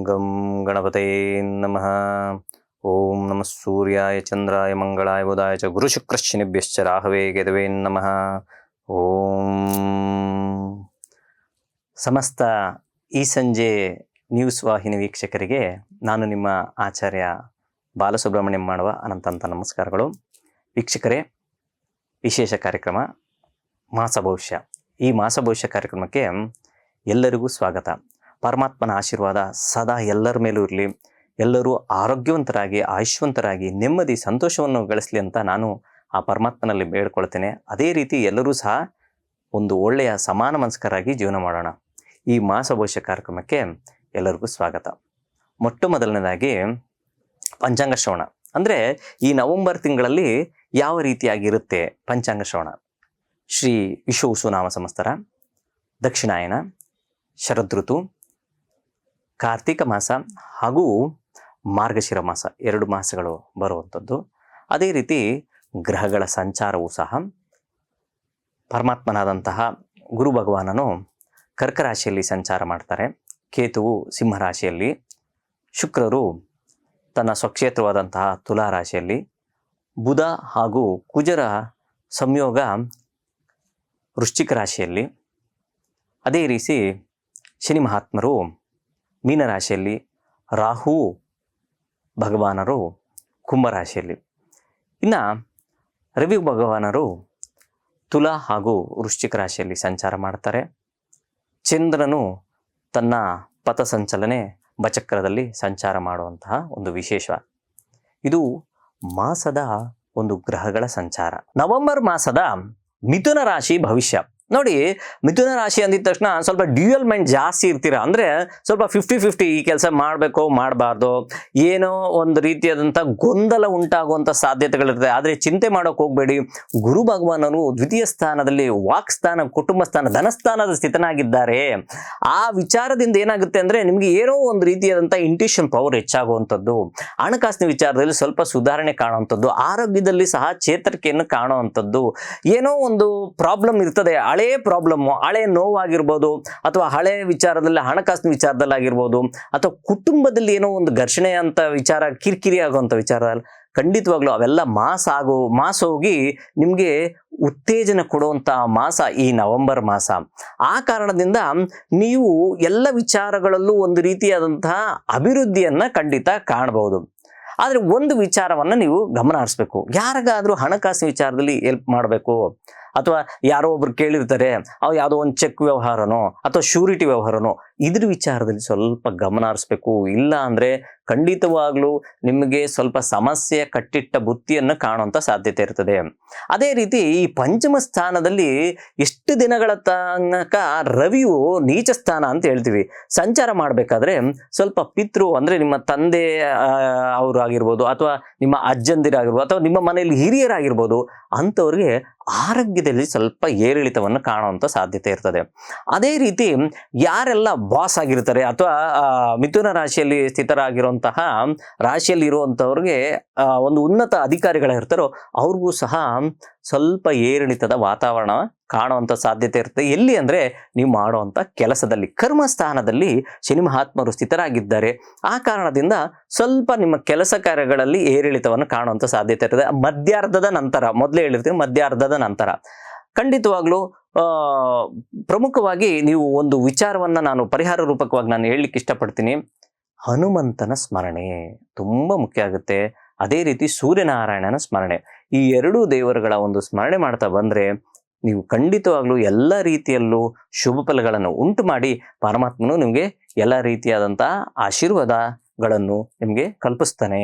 ಗಂ ಗಣಪತಯೇ ನಮಃ. ಓಂ ನಮಃ ಸೂರ್ಯಾಯ ಚಂದ್ರಾಯ ಮಂಗಳಾಯ ಬುಧಾಯ ಚ ಗುರು ಶುಕ್ರಶ್ಶನಿಭ್ಯಶ್ಚ ರಾಹವೇ ಕೇತವೇ ನಮಃ. ಓಂ ಸಮಸ್ತ ಈ ಸಂಜೆ ನ್ಯೂಸ್ ವಾಹಿನಿ ವೀಕ್ಷಕರಿಗೆ ನಾನು ನಿಮ್ಮ ಆಚಾರ್ಯ ಬಾಲಸುಬ್ರಹ್ಮಣ್ಯಂ ಮಾಡುವ ಅನಂತ ನಮಸ್ಕಾರಗಳು. ವೀಕ್ಷಕರೇ, ವಿಶೇಷ ಕಾರ್ಯಕ್ರಮ ಮಾಸ ಭವಿಷ್ಯ. ಈ ಮಾಸ ಭವಿಷ್ಯ ಕಾರ್ಯಕ್ರಮಕ್ಕೆ ಎಲ್ಲರಿಗೂ ಸ್ವಾಗತ. ಪರಮಾತ್ಮನ ಆಶೀರ್ವಾದ ಸದಾ ಎಲ್ಲರ ಮೇಲೂ ಇರಲಿ. ಎಲ್ಲರೂ ಆರೋಗ್ಯವಂತರಾಗಿ ಆಯುಷ್ಯವಂತರಾಗಿ ನೆಮ್ಮದಿ ಸಂತೋಷವನ್ನು ಗಳಿಸಲಿ ಅಂತ ನಾನು ಆ ಪರಮಾತ್ಮನಲ್ಲಿ ಬೇಡ್ಕೊಳ್ತೇನೆ. ಅದೇ ರೀತಿ ಎಲ್ಲರೂ ಸಹ ಒಂದು ಒಳ್ಳೆಯ ಸಮಾನ ಮನಸ್ಕರಾಗಿ ಜೀವನ ಮಾಡೋಣ. ಈ ಮಾಸ ಭವಿಷ್ಯ ಕಾರ್ಯಕ್ರಮಕ್ಕೆ ಎಲ್ಲರಿಗೂ ಸ್ವಾಗತ. ಮೊಟ್ಟ ಮೊದಲನೇದಾಗಿ ಪಂಚಾಂಗ ಶ್ರವಣ. ಅಂದರೆ ಈ ನವೆಂಬರ್ ತಿಂಗಳಲ್ಲಿ ಯಾವ ರೀತಿಯಾಗಿರುತ್ತೆ ಪಂಚಾಂಗ ಶ್ರವಣ. ಶ್ರೀ ವಿಶ್ವವಸು ನಾಮ ಸಂವತ್ಸರ, ದಕ್ಷಿಣಾಯನ, ಶರದೃತು, ಕಾರ್ತಿಕ ಮಾಸ ಹಾಗೂ ಮಾರ್ಗಶಿರ ಮಾಸ, 2 ಮಾಸಗಳು ಬರುವಂಥದ್ದು. ಅದೇ ರೀತಿ ಗ್ರಹಗಳ ಸಂಚಾರವೂ ಸಹ ಪರಮಾತ್ಮನಾದಂತಹ ಗುರು ಭಗವಾನನು ಕರ್ಕ ರಾಶಿಯಲ್ಲಿ ಸಂಚಾರ ಮಾಡ್ತಾರೆ, ಕೇತುವು ಸಿಂಹರಾಶಿಯಲ್ಲಿ, ಶುಕ್ರರು ತನ್ನ ಸ್ವಕ್ಷೇತ್ರವಾದಂತಹ ತುಲಾ ರಾಶಿಯಲ್ಲಿ, ಬುಧ ಹಾಗೂ ಕುಜರ ಸಂಯೋಗ ವೃಶ್ಚಿಕ ರಾಶಿಯಲ್ಲಿ, ಅದೇ ರೀತಿ ಶನಿ ಮಹಾತ್ಮರು ಮೀನರಾಶಿಯಲ್ಲಿ, ರಾಹು ಭಗವಾನರು ಕುಂಭರಾಶಿಯಲ್ಲಿ, ಇನ್ನು ರವಿ ಭಗವಾನರು ತುಲಾ ಹಾಗೂ ವೃಶ್ಚಿಕ ರಾಶಿಯಲ್ಲಿ ಸಂಚಾರ ಮಾಡ್ತಾರೆ. ಚಂದ್ರನು ತನ್ನ ಪಥ ಸಂಚಲನೆ ಬಚಕ್ರದಲ್ಲಿ ಸಂಚಾರ ಮಾಡುವಂತಹ ಒಂದು ವಿಶೇಷ. ಇದು ಮಾಸದ ಒಂದು ಗ್ರಹಗಳ ಸಂಚಾರ. ನವೆಂಬರ್ ಮಾಸದ ಮಿಥುನ ರಾಶಿ ಭವಿಷ್ಯ ನೋಡಿ. ಮಿಥುನ ರಾಶಿ ಅಂದಿದ ತಕ್ಷಣ ಸ್ವಲ್ಪ ಡ್ಯೂಯಲ್ ಮೈಂಡ್ ಜಾಸ್ತಿ ಇರ್ತೀರ. ಅಂದರೆ ಸ್ವಲ್ಪ 50-50 ಈ ಕೆಲಸ ಮಾಡಬೇಕು ಮಾಡಬಾರ್ದು, ಏನೋ ಒಂದು ರೀತಿಯಾದಂಥ ಗೊಂದಲ ಉಂಟಾಗುವಂಥ ಸಾಧ್ಯತೆಗಳಿರ್ತದೆ. ಆದರೆ ಚಿಂತೆ ಮಾಡೋಕೆ ಹೋಗಬೇಡಿ. ಗುರು ಭಗವಾನರು ದ್ವಿತೀಯ ಸ್ಥಾನದಲ್ಲಿ ವಾಕ್ಸ್ಥಾನ, ಕುಟುಂಬ ಸ್ಥಾನ, ಧನಸ್ಥಾನದ ಸ್ಥಿತನಾಗಿದ್ದಾರೆ. ಆ ವಿಚಾರದಿಂದ ಏನಾಗುತ್ತೆ ಅಂದರೆ ನಿಮಗೆ ಏನೋ ಒಂದು ರೀತಿಯಾದಂಥ ಇಂಟ್ಯೂಷನ್ ಪವರ್ ಹೆಚ್ಚಾಗುವಂಥದ್ದು, ಹಣಕಾಸಿನ ವಿಚಾರದಲ್ಲಿ ಸ್ವಲ್ಪ ಸುಧಾರಣೆ ಕಾಣುವಂಥದ್ದು, ಆರೋಗ್ಯದಲ್ಲಿ ಸಹ ಚೇತರಿಕೆಯನ್ನು ಕಾಣುವಂಥದ್ದು. ಏನೋ ಒಂದು ಪ್ರಾಬ್ಲಮ್ ಇರ್ತದೆ, ಹಳೆ ಪ್ರಾಬ್ಲಮ್ಮು, ಹಳೆ ನೋವಾಗಿರ್ಬೋದು, ಅಥವಾ ಹಳೆ ವಿಚಾರದಲ್ಲಿ ಹಣಕಾಸಿನ ವಿಚಾರದಲ್ಲಿ ಆಗಿರ್ಬೋದು, ಅಥವಾ ಕುಟುಂಬದಲ್ಲಿ ಏನೋ ಒಂದು ಘರ್ಷಣೆ ಅಂತ ವಿಚಾರ, ಕಿರಿಕಿರಿ ಆಗುವಂಥ ವಿಚಾರದಲ್ಲಿ ಖಂಡಿತವಾಗ್ಲೂ ಅವೆಲ್ಲ ಮಾಸ ಹೋಗಿ ನಿಮಗೆ ಉತ್ತೇಜನ ಕೊಡುವಂಥ ಮಾಸ ಈ ನವೆಂಬರ್ ಮಾಸ. ಆ ಕಾರಣದಿಂದ ನೀವು ಎಲ್ಲ ವಿಚಾರಗಳಲ್ಲೂ ಒಂದು ರೀತಿಯಾದಂತಹ ಅಭಿವೃದ್ಧಿಯನ್ನು ಖಂಡಿತ ಕಾಣಬಹುದು. ಆದರೆ ಒಂದು ವಿಚಾರವನ್ನು ನೀವು ಗಮನ ಹರಿಸ್ಬೇಕು. ಯಾರಿಗಾದರೂ ಹಣಕಾಸಿನ ವಿಚಾರದಲ್ಲಿ ಹೆಲ್ಪ್ ಮಾಡಬೇಕು, ಅಥವಾ ಯಾರೋ ಒಬ್ರು ಕೇಳಿರ್ತಾರೆ, ಅವು ಯಾವುದೋ ಒಂದು ಚೆಕ್ ವ್ಯವಹಾರನೋ ಅಥವಾ ಶ್ಯೂರಿಟಿ ವ್ಯವಹಾರನೋ, ಇದ್ರ ವಿಚಾರದಲ್ಲಿ ಸ್ವಲ್ಪ ಗಮನ ಹರಿಸ್ಬೇಕು. ಇಲ್ಲ ಅಂದರೆ ಖಂಡಿತವಾಗ್ಲೂ ನಿಮಗೆ ಸ್ವಲ್ಪ ಸಮಸ್ಯೆ ಕಟ್ಟಿಟ್ಟ ಬುತ್ತಿಯನ್ನು ಕಾಣುವಂಥ ಸಾಧ್ಯತೆ ಇರ್ತದೆ. ಅದೇ ರೀತಿ ಈ ಪಂಚಮ ಸ್ಥಾನದಲ್ಲಿ ಎಷ್ಟು ದಿನಗಳ ತನಕ ರವಿಯು ನೀಚ ಸ್ಥಾನ ಅಂತ ಹೇಳ್ತೀವಿ, ಸಂಚಾರ ಮಾಡಬೇಕಾದ್ರೆ ಸ್ವಲ್ಪ ಪಿತೃ ಅಂದರೆ ನಿಮ್ಮ ತಂದೆ ಅವರು ಆಗಿರ್ಬೋದು, ಅಥವಾ ನಿಮ್ಮ ಅಜ್ಜಂದಿರಾಗಿರ್ಬೋದು, ಅಥವಾ ನಿಮ್ಮ ಮನೆಯಲ್ಲಿ ಹಿರಿಯರಾಗಿರ್ಬೋದು, ಅಂಥವ್ರಿಗೆ ಆರೋಗ್ಯದಲ್ಲಿ ಸ್ವಲ್ಪ ಏರಿಳಿತವನ್ನು ಕಾಣುವಂಥ ಸಾಧ್ಯತೆ ಇರ್ತದೆ. ಅದೇ ರೀತಿ ಯಾರೆಲ್ಲ ಬಾಸ್ ಆಗಿರ್ತಾರೆ, ಅಥವಾ ಮಿಥುನ ರಾಶಿಯಲ್ಲಿ ಸ್ಥಿತರಾಗಿರುವಂತಹ ರಾಶಿಯಲ್ಲಿ ಇರುವಂಥವ್ರಿಗೆ ಒಂದು ಉನ್ನತ ಅಧಿಕಾರಿಗಳಿರ್ತಾರೋ ಅವ್ರಿಗೂ ಸಹ ಸ್ವಲ್ಪ ಏರಿಳಿತದ ವಾತಾವರಣ ಕಾಣುವಂಥ ಸಾಧ್ಯತೆ ಇರುತ್ತೆ. ಎಲ್ಲಿ ಅಂದರೆ ನೀವು ಮಾಡುವಂಥ ಕೆಲಸದಲ್ಲಿ, ಕರ್ಮಸ್ಥಾನದಲ್ಲಿ ಶನಿ ಮಹಾತ್ಮರು ಸ್ಥಿತರಾಗಿದ್ದಾರೆ. ಆ ಕಾರಣದಿಂದ ಸ್ವಲ್ಪ ನಿಮ್ಮ ಕೆಲಸ ಕಾರ್ಯಗಳಲ್ಲಿ ಏರಿಳಿತವನ್ನು ಕಾಣುವಂಥ ಸಾಧ್ಯತೆ ಇರ್ತದೆ. ಮಧ್ಯಾರ್ಧದ ನಂತರ, ಮೊದಲೇ ಹೇಳಿರ್ತೀನಿ, ಮಧ್ಯಾರ್ಧದ ನಂತರ ಖಂಡಿತವಾಗ್ಲೂ ಪ್ರಮುಖವಾಗಿ ನೀವು ಒಂದು ವಿಚಾರವನ್ನು ನಾನು ಪರಿಹಾರ ರೂಪಕವಾಗಿ ನಾನು ಹೇಳಲಿಕ್ಕೆ ಇಷ್ಟಪಡ್ತೀನಿ. ಹನುಮಂತನ ಸ್ಮರಣೆ ತುಂಬ ಮುಖ್ಯ ಆಗುತ್ತೆ. ಅದೇ ರೀತಿ ಸೂರ್ಯನಾರಾಯಣನ ಸ್ಮರಣೆ, ಈ 2 ದೇವರುಗಳ ಒಂದು ಸ್ಮರಣೆ ಮಾಡ್ತಾ ಬಂದರೆ ನೀವು ಖಂಡಿತವಾಗ್ಲೂ ಎಲ್ಲ ರೀತಿಯಲ್ಲೂ ಶುಭ ಫಲಗಳನ್ನು ಉಂಟು ಮಾಡಿ ಪರಮಾತ್ಮನು ನಿಮಗೆ ಎಲ್ಲ ರೀತಿಯಾದಂಥ ಆಶೀರ್ವಾದಗಳನ್ನು ನಿಮಗೆ ಕಲ್ಪಿಸ್ತಾನೆ.